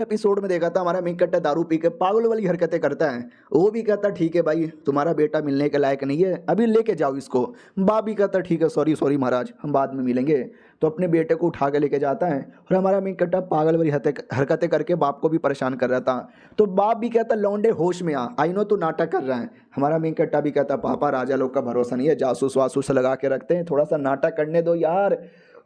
Episode में देखा था हमारा मिंकट्टा दारू पी के पागल वाली हरकतें करता है। वो भी कहता ठीक है भाई, तुम्हारा बेटा मिलने के लायक नहीं है, अभी लेके जाओ इसको। बाप भी कहता ठीक है, सॉरी सॉरी महाराज, हम बाद में मिलेंगे। तो अपने बेटे को उठा के लेके जाता है और हमारा मिंकट्टा पागल वाली हरकतें करके बाप को भी परेशान कर रहा था। तो बाप भी कहता लौंडे होश में आ, आई नो तू नाटक कर रहा है। हमारा मिंकट्टा भी कहता पापा राजा लोग का भरोसा नहीं है, जासूस वासूस लगा के रखते हैं, थोड़ा सा नाटक करने दो यार।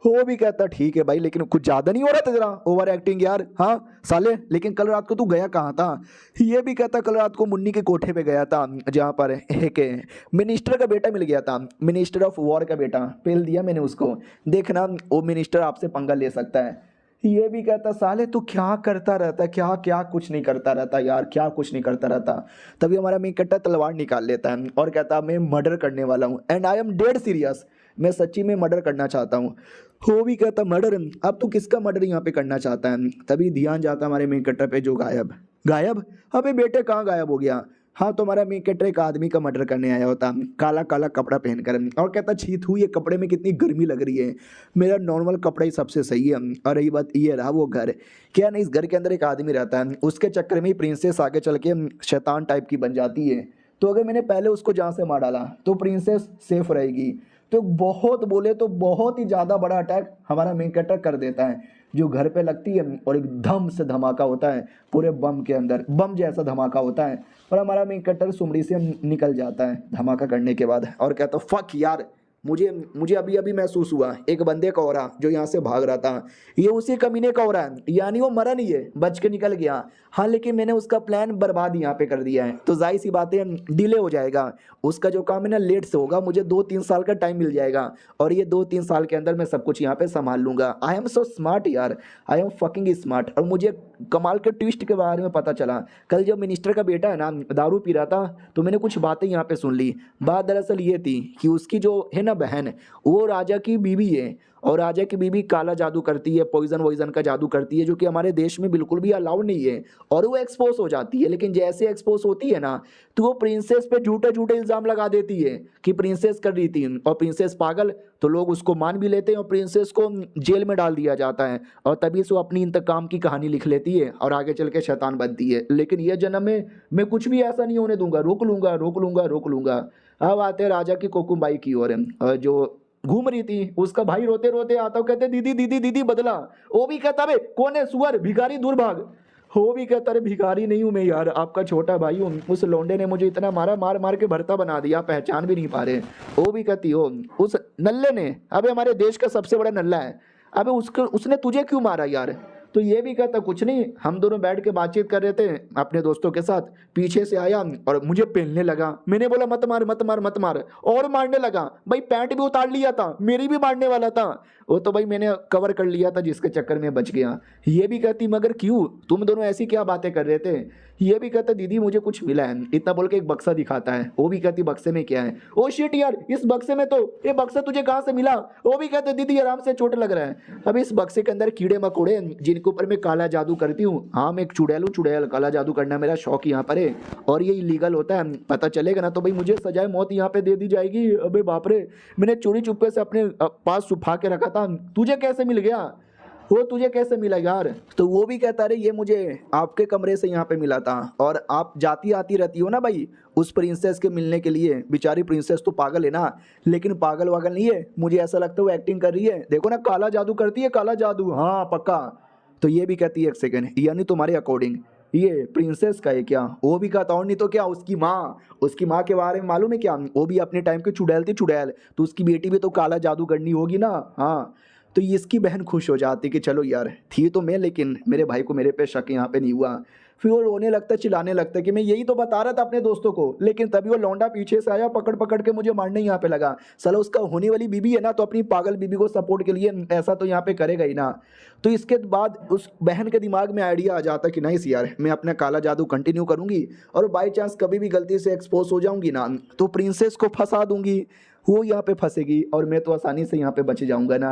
वो भी कहता ठीक है भाई, लेकिन कुछ ज्यादा नहीं हो रहा था तेरा ओवर एक्टिंग यार। हाँ साले, लेकिन कल रात को तू गया कहाँ था? ये भी कहता कल रात को मुन्नी के कोठे पे गया था, जहाँ पर एक मिनिस्टर का बेटा मिल गया था, मिनिस्टर ऑफ वॉर का बेटा पेल दिया मैंने उसको। देखना वो मिनिस्टर आपसे पंगा ले सकता है। ये भी कहता साले तू क्या करता रहता, क्या क्या कुछ नहीं करता रहता यार, क्या कुछ नहीं करता रहता। तभी हमारा मिंकट्टा तलवार निकाल लेता है और कहता मैं मर्डर करने वाला हूँ and I am dead serious, मैं सच्ची में मर्डर करना चाहता हूँ। वो भी कहता मर्डर, अब तू किसका मर्डर यहाँ पे करना चाहता है? तभी ध्यान जाता हमारे मिंकट्टा पे, जो गायब गायब, अबे बेटे कहाँ गायब हो गया? हाँ तो हमारा मिंकट्टा एक आदमी का मर्डर करने आया होता, काला काला कपड़ा पहनकर, और कहता छी थू ये कपड़े में कितनी गर्मी लग रही है, मेरा नॉर्मल कपड़ा ही सबसे सही है। और रही बात ये रहा वो घर, क्या नहीं, इस घर के अंदर एक आदमी रहता है, उसके चक्कर में ही प्रिंसेस आगे चल के शैतान टाइप की बन जाती है। तो अगर मैंने पहले उसको जहाँ से मार डाला तो प्रिंसेस सेफ रहेगी। तो बहुत बोले तो बहुत ही ज़्यादा बड़ा अटैक हमारा मिंकट्टा कर देता है, जो घर पे लगती है और एक धम से धमाका होता है, पूरे बम के अंदर बम जैसा धमाका होता है और हमारा मिंकट्टा सुमड़ी से निकल जाता है धमाका करने के बाद। और कहता फक यार, मुझे मुझे अभी अभी महसूस हुआ एक बंदे का हो रहा जो यहाँ से भाग रहा था, ये उसी कमीने का हो रहा है, यानी वो मरा नहीं है, बच के निकल गया। हाँ लेकिन मैंने उसका प्लान बर्बाद यहाँ पे कर दिया है, तो जाहिर सी बात है डिले हो जाएगा, उसका जो काम है ना लेट से होगा, मुझे 2-3 साल का टाइम मिल जाएगा और ये 2-3 साल के अंदर मैं सब कुछ यहाँ पे संभाल लूंगा। आई एम सो स्मार्ट यार, आई एम फकिंग स्मार्ट। और मुझे कमाल के ट्विस्ट के बारे में पता चला, कल जब मिनिस्टर का बेटा है ना दारू पी रहा था तो मैंने कुछ बातें यहाँ पे सुन ली। बात दरअसल ये थी कि उसकी जो है ना बहन, वो राजा की बीवी है और राजा की बीवी काला जादू करती है, पॉइजन वॉइजन का जादू करती है, जो कि हमारे देश में बिल्कुल भी अलाउड नहीं है। और वो एक्सपोज हो जाती है, लेकिन जैसे एक्सपोज होती है ना तो वो प्रिंसेस पे झूठे झूठे इल्जाम लगा देती है कि प्रिंसेस कर रही थी, और प्रिंसेस पागल, तो लोग उसको मान भी लेते हैं और प्रिंसेस को जेल में डाल दिया जाता है। और तभी से वो अपनी इंतकाम की कहानी लिख लेती है और आगे चल के शैतान बनती है। लेकिन ये जन्म में मैं कुछ भी ऐसा नहीं होने दूंगा, रोक लूंगा रोक लूंगा रोक लूंगा। अब आते हैं राजा की कोकुमबाई की ओर, जो घूम रही थी, उसका भाई रोते रोते आता, कहते दीदी दीदी दीदी बदला। वो भी कहता बे कौन है सुअर, भिखारी दूर भाग। वो भी कहता अरे भिखारी नहीं हूं मैं यार, आपका छोटा भाई हूँ, उस लौंडे ने मुझे इतना मारा, मार मार के भरता बना दिया, पहचान भी नहीं पा रहे। वो भी कहती हो उस नल्ले ने, अबे हमारे देश का सबसे बड़ा नल्ला है, अबे उसको उसने तुझे क्यों मारा यार? तो ये भी कहता कुछ नहीं, हम दोनों बैठ के बातचीत कर रहे थे अपने दोस्तों के साथ, पीछे से आया और मुझे पेलने लगा, मैंने बोला मत मार मत मार मत मार, और मारने लगा। भाई पैंट भी उतार लिया था, मेरी भी मारने वाला था, वो तो भाई मैंने कवर कर लिया था जिसके चक्कर में बच गया। ये भी कहती मगर क्यों, तुम दोनों ऐसी क्या बातें कर रहे थे? ये भी कहता दीदी मुझे कुछ मिला है, इतना बोल के एक बक्सा दिखाता है। वो भी कहती बक्से में क्या है? ओ शिट यार, इस बक्से में तो, ये बक्सा तुझे कहाँ से मिला? वो भी कहते दीदी आराम से, चोट लग रहा है। अब इस बक्से के अंदर कीड़े मकोड़े जिनके ऊपर मैं काला जादू करती हूँ। हाँ मैं एक चुड़ैल हूँ, चुड़ैल, काला जादू करना मेरा शौक यहाँ पर है और ये इलीगल होता है, पता चलेगा ना तो भाई मुझे सजाए मौत यहाँ पे दे दी जाएगी। अबे बाप रे, मैंने चोरी चुपके से अपने पास छुपा के रखा था, तुझे कैसे मिल गया? वो तुझे कैसे मिला यार? तो वो भी कहता रहे ये मुझे आपके कमरे से यहाँ पे मिला था, और आप जाती आती रहती हो ना भाई उस प्रिंसेस के मिलने के लिए। बेचारी प्रिंसेस तो पागल है ना, लेकिन पागल वागल नहीं है, मुझे ऐसा लगता है वो एक्टिंग कर रही है, देखो ना काला जादू करती है, काला जादू, हाँ पक्का। तो ये भी कहती है एक सेकेंड, यानी तुम्हारे अकॉर्डिंग ये प्रिंसेस का है क्या? वो भी कहता और नहीं तो क्या, उसकी माँ के बारे में मालूम है क्या? वो भी अपने टाइम की चुड़ैल थी, चुड़ैल, तो उसकी बेटी भी तो काला जादू करनी होगी ना। हाँ तो इसकी बहन खुश हो जाती कि चलो यार थी तो मैं, लेकिन मेरे भाई को मेरे पे शक यहाँ पे नहीं हुआ। फिर वो रोने लगता, चिल्लाने लगता कि मैं यही तो बता रहा था अपने दोस्तों को, लेकिन तभी वो लौंडा पीछे से आया, पकड़ पकड़ के मुझे मारने यहाँ पे लगा। साला उसका होने वाली बीबी है ना, तो अपनी पागल बीबी को सपोर्ट के लिए ऐसा तो यहाँ पे करेगा ही ना। तो इसके बाद उस बहन के दिमाग में आइडिया आ जाता कि नहीं यार मैं अपना काला जादू कंटिन्यू करूंगी, और बाई चांस कभी भी गलती से एक्सपोज हो जाऊंगी ना तो प्रिंसेस को फंसा दूंगी, वो यहाँ पे फंसेगी और मैं तो आसानी से यहाँ पे बच जाऊंगा ना।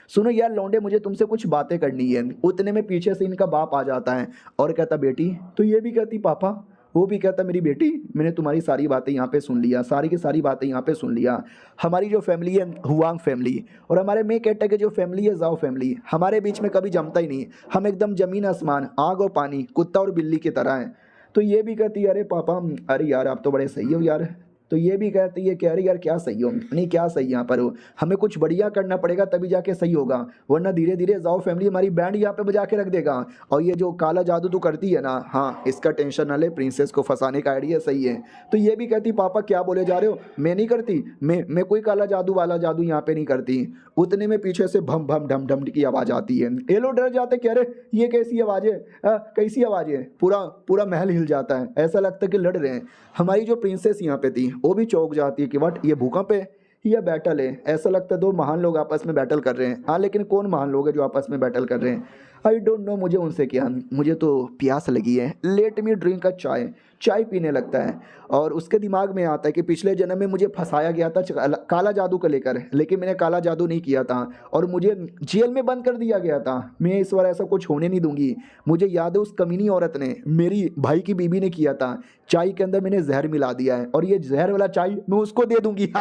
सुनो यार लौंडे, मुझे तुमसे कुछ बातें करनी है। उतने में पीछे से इनका बाप आ जाता है और कहता बेटी, तो ये भी कहती पापा। वो भी कहता मेरी बेटी मैंने तुम्हारी सारी बातें यहाँ पे सुन लिया, सारी की सारी बातें यहाँ पे सुन लिया। हमारी जो फैमिली है हुआंग फैमिली और हमारे मे कहता की जो फैमिली है जाओ फैमिली, हमारे बीच में कभी जमता ही नहीं। हम एकदम जमीन आसमान, आग और पानी, कुत्ता और बिल्ली की तरह हैं। तो ये भी कहती है अरे पापा, अरे यार आप तो बड़े सही हो यार। तो ये भी कहती है कि अरे यार क्या सही हो, नहीं क्या सही यहाँ पर हो, हमें कुछ बढ़िया करना पड़ेगा तभी जाके सही होगा, वरना धीरे धीरे जाओ फैमिली हमारी बैंड यहाँ पे बजा के रख देगा। और ये जो काला जादू तू करती है ना, हाँ इसका टेंशन ना ले, प्रिंसेस को फंसाने का आइडिया सही है। तो ये भी कहती पापा क्या बोले जा रहे हो, मैं नहीं करती, मैं कोई काला जादू वाला जादू यहाँ पे नहीं करती। उतने में पीछे से भम भम ढम ढम की आवाज़ आती है। ये लोग डर जाते, कह रहे ये कैसी आवाज़ है, कैसी आवाज़ है। पूरा पूरा महल हिल जाता है, ऐसा लगता है कि लड़ रहे हैं। हमारी जो प्रिंसेस यहाँ पे थी वो भी चौंक जाती है कि व्हाट, ये भूकंप है या बैटल है। ऐसा लगता है दो महान लोग आपस में बैटल कर रहे हैं। हाँ लेकिन कौन महान लोग हैं जो आपस में बैटल कर रहे हैं, आई डोंट नो, मुझे उनसे क्या, मुझे तो प्यास लगी है, लेट मी ड्रिंक अ चाय। चाय पीने लगता है और उसके दिमाग में आता है कि पिछले जन्म में मुझे फंसाया गया था काला जादू को लेकर, लेकिन मैंने काला जादू नहीं किया था और मुझे जेल में बंद कर दिया गया था। मैं इस बार ऐसा कुछ होने नहीं दूंगी। मुझे याद है उस कमीनी औरत ने, मेरी भाई की बीबी ने किया था। चाय के अंदर मैंने जहर मिला दिया है और ये जहर वाला चाय मैं उसको दे दूंगी।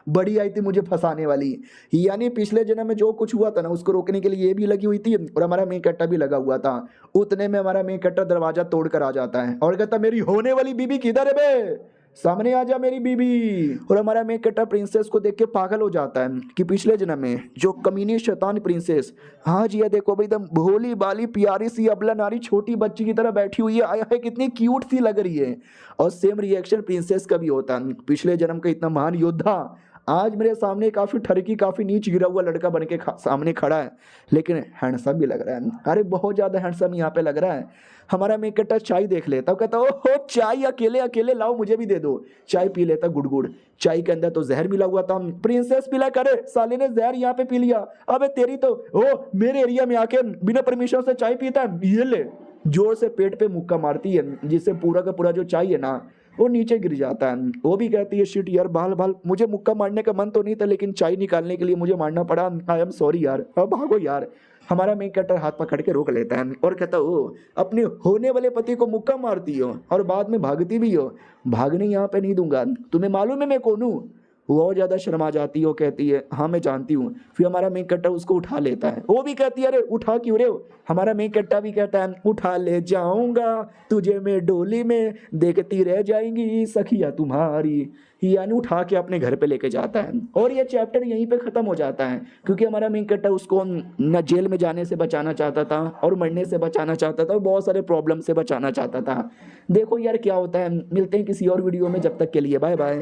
बड़ी आई थी मुझे फंसाने वाली। यानी पिछले जन्म में जो कुछ हुआ था ना उसको रोकने के लिए ये भी लगी हुई थी और हमारा मेन कट्टा भी लगा हुआ था। उतने में हमारा मेन कट्टा दरवाजा तोड़ कर आ जाता है और कहता मेरी होने वाली बीबी किधर है बे, सामने आ जा मेरी बीबी। और हमारा मेन कट्टा प्रिंसेस को देख के पागल हो जाता है कि पिछले जन्म में जो कमीनी शैतान प्रिंसेस, हाँ जी ये देखो भाई एकदम भोली बाली प्यारी सी अबला नारी छोटी बच्ची की तरह बैठी हुई है, आया है कितनी क्यूट सी लग रही है। और सेम रिएक्शन प्रिंसेस का भी होता है। पिछले जन्म का इतना महान योद्धा आज मेरे सामने काफी ठरकी काफी नीच गिरा हुआ लड़का बन के सामने खड़ा है, लेकिन हैंडसम भी लग रहा है। अरे बहुत ज्यादा हैंडसम यहाँ पे लग रहा है। हमारा मेन कट्टा चाय देख लेता है, कहता ओहो चाय अकेले अकेले लाओ मुझे भी दे दो। चाय पी लेता गुड़ गुड़। चाय के अंदर तो जहर मिला हुआ था। प्रिंसेस पिला करे, साले ने जहर यहाँ पे पी लिया। अबे तेरी तो ओ मेरे एरिया में आके बिना परमिशन से चाय पीता है, ये ले। जोर से पेट पे मुक्का मारती है जिससे पूरा का पूरा जो चाय है ना वो नीचे गिर जाता है। वो भी कहती है शिट यार, बाल बाल मुझे मुक्का मारने का मन तो नहीं था लेकिन चाय निकालने के लिए मुझे मारना पड़ा, आई एम सॉरी यार, अब भागो यार। हमारा मेन कटर हाथ पकड़ के रोक लेता है और कहता ओ अपने होने वाले पति को मुक्का मारती हो और बाद में भागती भी हो, भागने यहाँ पे नहीं दूंगा, तुम्हें मालूम है मैं कौन हूँ। वो और ज्यादा शर्मा जाती है, वो कहती है हाँ मैं जानती हूँ। फिर हमारा मेन कट्टा उसको उठा लेता है। वो भी कहती है अरे उठा क्यों रहे हो। हमारा मेन कट्टा भी कहता है उठा ले जाऊंगा तुझे मैं डोली में, देखती रह जाएंगी सखिया तुम्हारी। यानी उठा के अपने घर पे लेके जाता है और ये चैप्टर यहीं पे खत्म हो जाता है क्योंकि हमारा मेन कट्टा उसको न जेल में जाने से बचाना चाहता था और मरने से बचाना चाहता था और बहुत सारे प्रॉब्लम से बचाना चाहता था। देखो यार क्या होता है, मिलते हैं किसी और वीडियो में, जब तक के लिए बाय बाय।